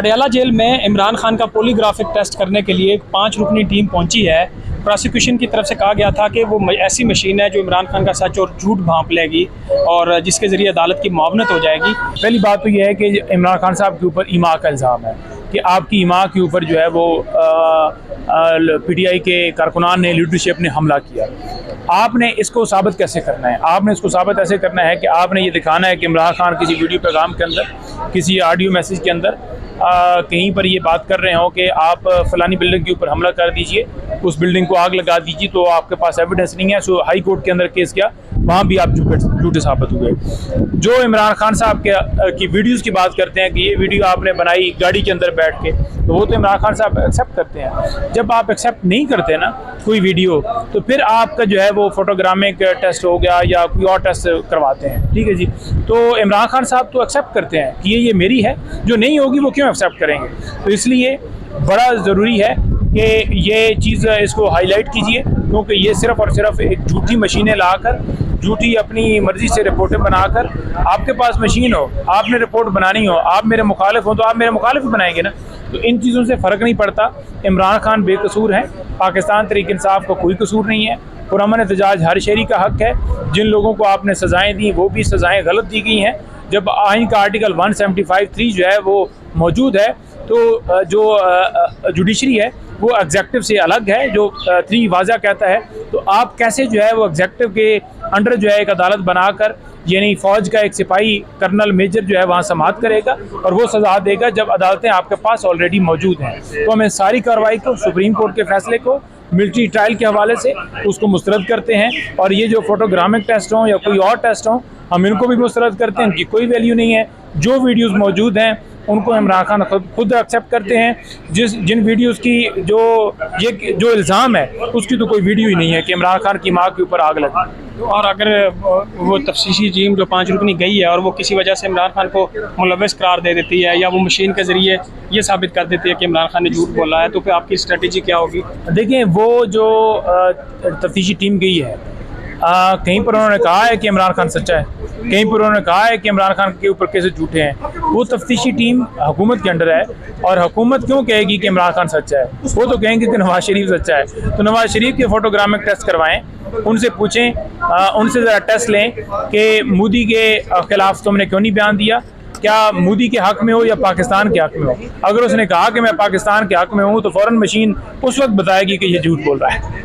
Adiala jail में इमरान खान का polygraphic test करने के लिए एक 5 रुकनी टीम पहुंची है। प्रोसिक्यूशन की तरफ से कहा गया था कि वो ऐसी मशीन है जो इमरान खान का सच और झूठ भांप लेगी और जिसके ज़रिए अदालत की मुआवनत हो जाएगी। पहली बात तो यह है कि इमरान खान साहब के ऊपर ईमा का इल्ज़ाम है कि आपकी ईमा के ऊपर जो है वो PTI के कारकुनान ने, लीडरशिप ने हमला किया। आपने इसको साबित कैसे करना है? आपने इसको साबित ऐसे करना है कि आपने ये दिखाना है कि इमरान खान किसी वीडियो पैगाम के अंदर, किसी ऑडियो मैसेज के अंदर कहीं पर ये बात कर रहे हो कि आप फलानी बिल्डिंग के ऊपर हमला कर दीजिए, उस बिल्डिंग को आग लगा दीजिए, तो आपके पास एविडेंस नहीं है। सो हाई कोर्ट के अंदर केस किया, वहाँ भी आप झूठे साबित हुए। जो इमरान खान साहब की वीडियोस की बात करते हैं कि ये वीडियो आपने बनाई गाड़ी के अंदर बैठ के, तो वो तो इमरान खान साहब एक्सेप्ट करते हैं। जब आप एक्सेप्ट नहीं करते ना कोई वीडियो, तो फिर आपका जो है वो फोटोग्रामिक टेस्ट हो गया या कोई और टेस्ट करवाते हैं, ठीक है जी। तो इमरान खान साहब तो एक्सेप्ट करते हैं कि ये मेरी है, जो नहीं होगी वो क्यों एक्सेप्ट करेंगे। तो इसलिए बड़ा ज़रूरी है कि ये चीज़ इसको हाईलाइट कीजिए, क्योंकि ये सिर्फ़ और सिर्फ एक झूठी मशीनें लाकर, झूठी अपनी मर्ज़ी से रिपोर्टें बनाकर, आपके पास मशीन हो, आपने रिपोर्ट बनानी हो, आप मेरे मुखालिफ हो तो आप मेरे मुखालिफ बनाएंगे ना। तो इन चीज़ों से फ़र्क नहीं पड़ता। इमरान खान बेकसूर हैं, पाकिस्तान तहरीक इंसाफ का कोई कसूर नहीं है। पुरअमन एहतजाज हर शहरी का हक़ है। जिन लोगों को आपने सज़ाएँ दी वो भी सज़ाएँ गलत दी गई हैं। जब आइन का आर्टिकल 175(3) जो है वो मौजूद है, तो जो जुडिशरी है वो एग्जेक्टिव से अलग है, जो 3 वाज़ा कहता है। तो आप कैसे जो है वो एग्जेक्टिव के अंडर जो है एक अदालत बनाकर, यानी फ़ौज का एक सिपाही कर्नल मेजर जो है वहाँ समाअत करेगा और वो सज़ा देगा जब अदालतें आपके पास ऑलरेडी मौजूद हैं। तो हमें सारी कार्रवाई को, सुप्रीम कोर्ट के फैसले को मिलिट्री ट्रायल के हवाले से उसको मुस्तरद करते हैं। और ये जो फोटोग्रामिक टेस्ट हों या कोई और टेस्ट हों, हम इनको भी मुस्तरद करते हैं। इनकी कोई वैल्यू नहीं है। जो वीडियोज़ मौजूद हैं उनको इमरान खान खुद एक्सेप्ट करते हैं। जिन वीडियोस की जो इल्ज़ाम है उसकी तो कोई वीडियो ही नहीं है कि इमरान खान की माँ के ऊपर आग लगी। और अगर वो तफ्तीशी टीम जो 5 रुकनी गई है और वो किसी वजह से इमरान खान को मुलव्वस करार दे देती है या वो मशीन के ज़रिए ये साबित कर देती है कि इमरान खान ने झूठ बोला है, तो फिर आपकी स्ट्रेटजी क्या होगी? देखिए, वो जो तफ्तीशी टीम गई है, कहीं पर उन्होंने कहा है कि इमरान खान सच्चा है, कहीं पर उन्होंने कहा है कि इमरान खान के ऊपर कैसे झूठे हैं। वो तफ्तीशी टीम हुकूमत के अंडर है और हुकूमत क्यों कहेगी कि इमरान खान सच्चा है? वो तो कहेंगे कि नवाज शरीफ सच्चा है। तो नवाज शरीफ के फोटोग्रामिक टेस्ट करवाएं, उनसे पूछें, उनसे ज़रा टेस्ट लें कि मोदी के ख़िलाफ़ तुमने क्यों नहीं बयान दिया, क्या मोदी के हक़ में हो या पाकिस्तान के हक़ में हो। अगर उसने कहा कि मैं पाकिस्तान के हक़ में हूँ तो फ़ौरन मशीन उस वक्त बताएगी कि ये झूठ बोल रहा है।